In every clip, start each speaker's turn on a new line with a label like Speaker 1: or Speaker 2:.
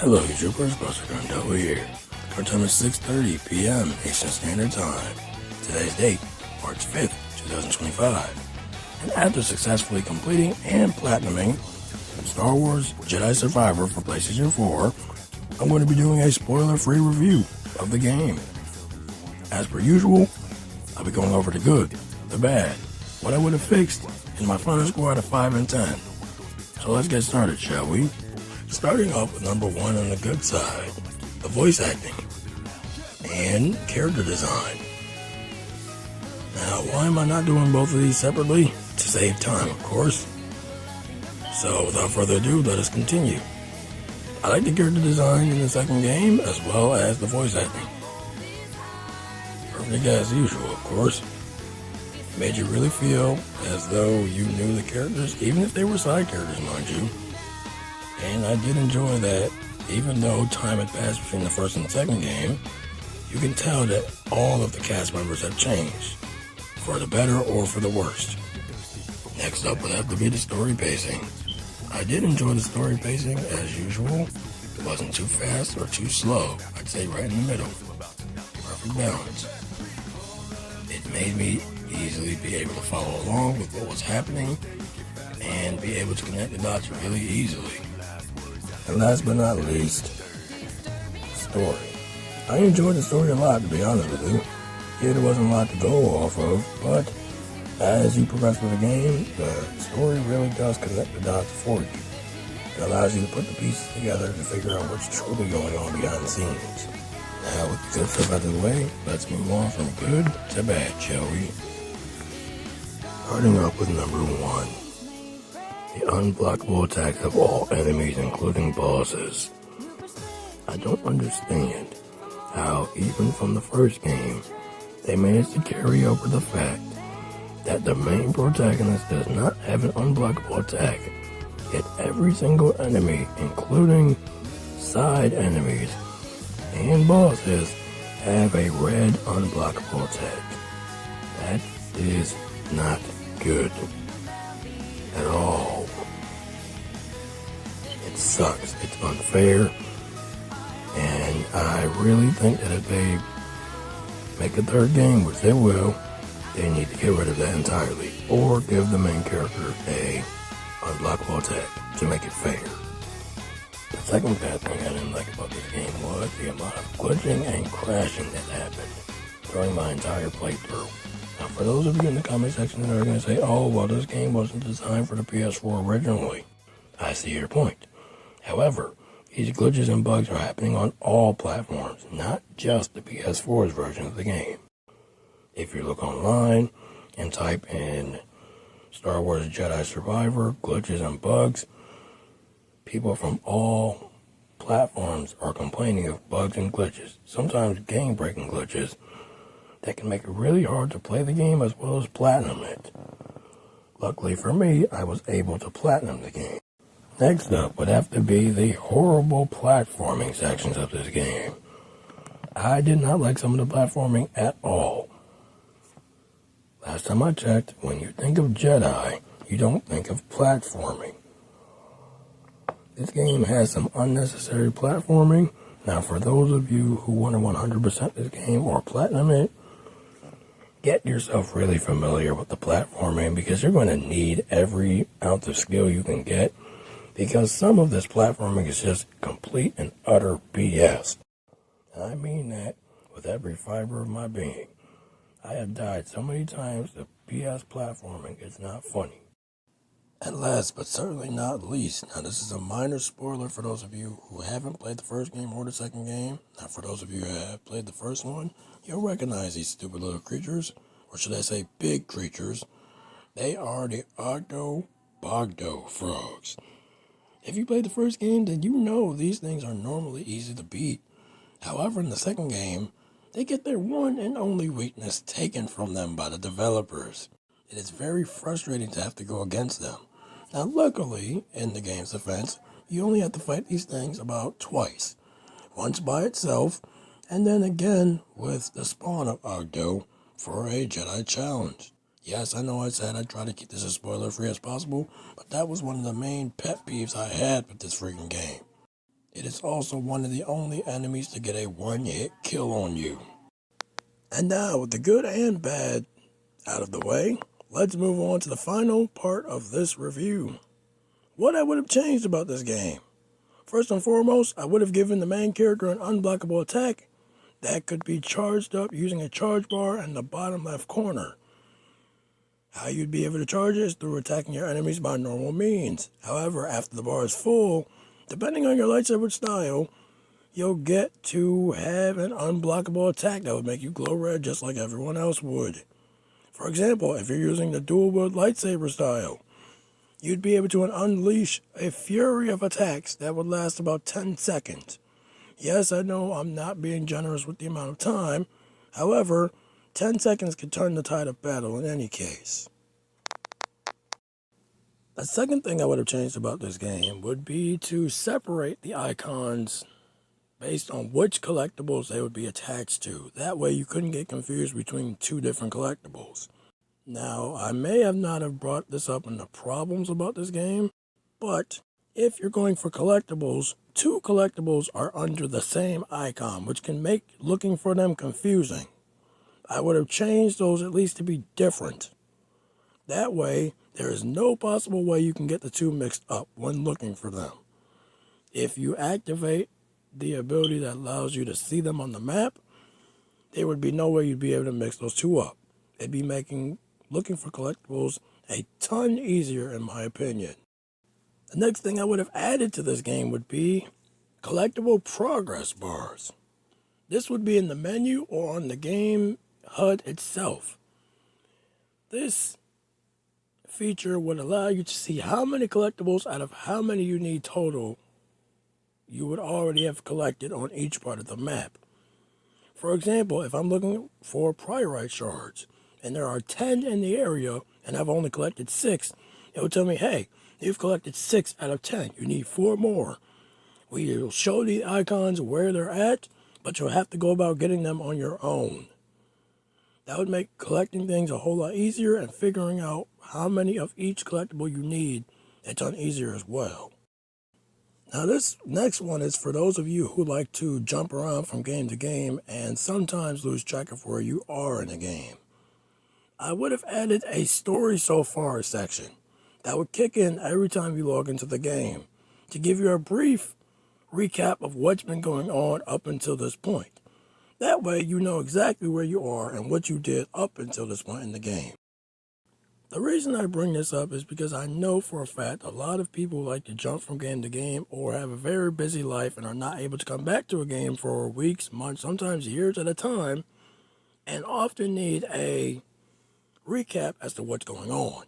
Speaker 1: Hello YouTubers, Buster Gundoe here. Our time is 6:30 p.m. Eastern Standard Time. Today's date, March 5th, 2025. And after successfully completing and platinuming Star Wars Jedi Survivor for PlayStation 4, I'm going to be doing a spoiler-free review of the game. As per usual, I'll be going over the good, the bad, what I would have fixed, and my final score out of 5 and 10. So let's get started, shall we? Starting off with number 1 on the good side, the voice acting and character design. Now, why am I not doing both of these separately? To save time, of course. So, without further ado, let us continue. I like the character design in the second game, as well as the voice acting. Perfect as usual, of course. Made you really feel as though you knew the characters, even if they were side characters, mind you. And I did enjoy that, even though time had passed between the first and second game, you can tell that all of the cast members have changed, for the better or for the worst. Next up would have to be the story pacing. I did enjoy the story pacing as usual. It wasn't too fast or too slow. I'd say right in the middle. Perfect balance. It made me easily be able to follow along with what was happening and be able to connect the dots really easily. And last but not least, story. I enjoyed the story a lot, to be honest with you. Yeah, there wasn't a lot to go off of, but as you progress through the game, the story really does connect the dots for you. It allows you to put the pieces together to figure out what's truly going on behind the scenes. Now, with the good stuff out of the way, let's move on from good to bad, shall we? Starting up with number 1. The unblockable attacks of all enemies, including bosses. I don't understand how, even from the first game, they managed to carry over the fact that the main protagonist does not have an unblockable attack, yet every single enemy, including side enemies and bosses, have a red unblockable attack. That is not good at all. It sucks. It's unfair. And I really think that if they make a third game, which they will, they need to get rid of that entirely. Or give the main character a unblockable attack to make it fair. The second bad thing I didn't like about this game was the amount of glitching and crashing that happened during my entire playthrough. Now, for those of you in the comment section that are going to say, oh, well, this game wasn't designed for the PS4 originally, I see your point. However, these glitches and bugs are happening on all platforms, not just the PS4's version of the game. If you look online and type in Star Wars Jedi Survivor, glitches and bugs, people from all platforms are complaining of bugs and glitches, sometimes game-breaking glitches, that can make it really hard to play the game as well as platinum it. Luckily for me, I was able to platinum the game. Next up would have to be the horrible platforming sections of this game. I did not like some of the platforming at all. Last time I checked, when you think of Jedi, you don't think of platforming. This game has some unnecessary platforming. Now, for those of you who want to 100% this game or platinum it, get yourself really familiar with the platforming, because you're going to need every ounce of skill you can get, because some of this platforming is just complete and utter BS. And I mean that with every fiber of my being. I have died so many times that BS platforming is not funny. And last but certainly not least, now this is a minor spoiler for those of you who haven't played the first game or the second game. Now for those of you who have played the first one, you'll recognize these stupid little creatures, or should I say big creatures. They are the Bogdo frogs. If you played the first game, then you know these things are normally easy to beat. However, in the second game, they get their one and only weakness taken from them by the developers. It is very frustrating to have to go against them. Now, luckily, in the game's defense, you only have to fight these things about twice. Once by itself, and then again with the spawn of Ogdo for a Jedi challenge. Yes, I know I said I'd try to keep this as spoiler-free as possible, but that was one of the main pet peeves I had with this freaking game. It is also one of the only enemies to get a one-hit kill on you. And now, with the good and bad out of the way, let's move on to the final part of this review. What I would have changed about this game. First and foremost, I would have given the main character an unblockable attack that could be charged up using a charge bar in the bottom left corner. How you'd be able to charge it is through attacking your enemies by normal means. However, after the bar is full, depending on your lightsaber style, you'll get to have an unblockable attack that would make you glow red just like everyone else would. For example, if you're using the dual wield lightsaber style, you'd be able to unleash a fury of attacks that would last about 10 seconds. Yes, I know I'm not being generous with the amount of time. However, 10 seconds could turn the tide of battle in any case. The second thing I would have changed about this game would be to separate the icons based on which collectibles they would be attached to. That way you couldn't get confused between two different collectibles. Now, I may have not have brought this up in the problems about this game, but if you're going for collectibles, two collectibles are under the same icon, which can make looking for them confusing. I would have changed those at least to be different. That way, there is no possible way you can get the two mixed up when looking for them. If you activate the ability that allows you to see them on the map, there would be no way you'd be able to mix those two up. It'd be making looking for collectibles a ton easier, in my opinion. The next thing I would have added to this game would be collectible progress bars. This would be in the menu or on the game HUD itself. This feature would allow you to see how many collectibles out of how many you need total you would already have collected on each part of the map. For example, if I'm looking for priorite shards and there are 10 in the area and I've only collected 6, it will tell me, hey, you've collected 6 out of 10. You need 4 more. We'll show the icons where they're at, but you'll have to go about getting them on your own. That would make collecting things a whole lot easier, and figuring out how many of each collectible you need a ton easier as well. Now this next one is for those of you who like to jump around from game to game and sometimes lose track of where you are in a game. I would have added a story so far section that would kick in every time you log into the game to give you a brief recap of what's been going on up until this point. That way you know exactly where you are and what you did up until this point in the game. The reason I bring this up is because I know for a fact a lot of people like to jump from game to game or have a very busy life and are not able to come back to a game for weeks, months, sometimes years at a time, and often need a recap as to what's going on.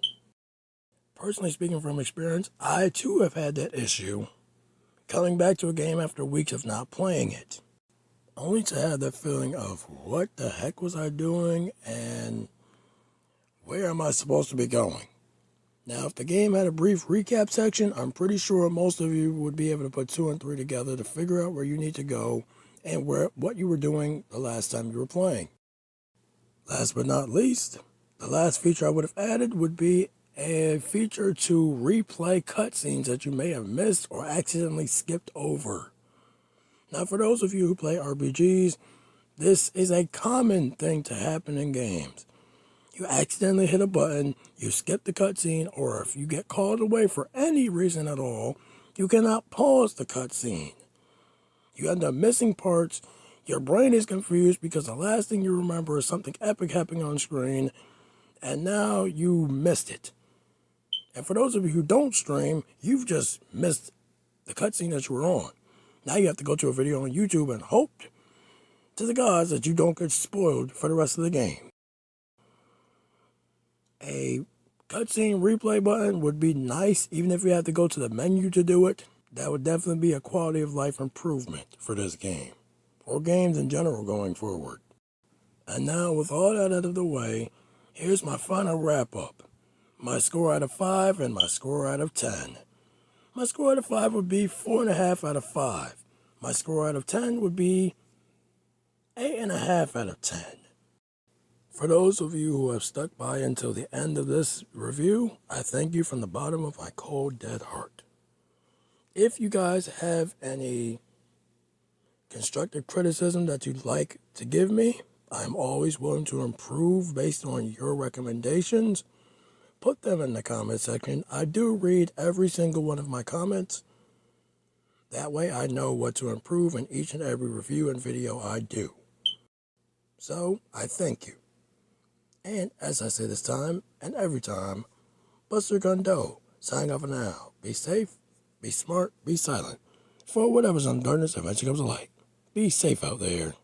Speaker 1: Personally speaking from experience, I too have had that issue coming back to a game after weeks of not playing it, only to have that feeling of what the heck was I doing and where am I supposed to be going? Now, if the game had a brief recap section, I'm pretty sure most of you would be able to put 2 and 3 together to figure out where you need to go and what you were doing the last time you were playing. Last but not least, the last feature I would have added would be a feature to replay cutscenes that you may have missed or accidentally skipped over. Now, for those of you who play RPGs, this is a common thing to happen in games. You accidentally hit a button, you skip the cutscene, or if you get called away for any reason at all, you cannot pause the cutscene. You end up missing parts, your brain is confused because the last thing you remember is something epic happening on screen, and now you missed it. And for those of you who don't stream, you've just missed the cutscene that you were on. Now you have to go to a video on YouTube and hope to the gods that you don't get spoiled for the rest of the game. A cutscene replay button would be nice, even if you have to go to the menu to do it. That would definitely be a quality of life improvement for this game, or games in general going forward. And now, with all that out of the way, here's my final wrap up. My score out of 5 and my score out of 10. My score out of 5 would be 4.5 out of 5. My score out of 10 would be 8.5 out of 10. For those of you who have stuck by until the end of this review, I thank you from the bottom of my cold, dead heart. If you guys have any constructive criticism that you'd like to give me, I'm always willing to improve based on your recommendations. Put them in the comment section. I do read every single one of my comments. That way I know what to improve in each and every review and video I do. So, I thank you. And as I say this time, and every time, Buster Gundo, signing off for now. Be safe, be smart, be silent. For whatever's on darkness eventually comes to light. Be safe out there.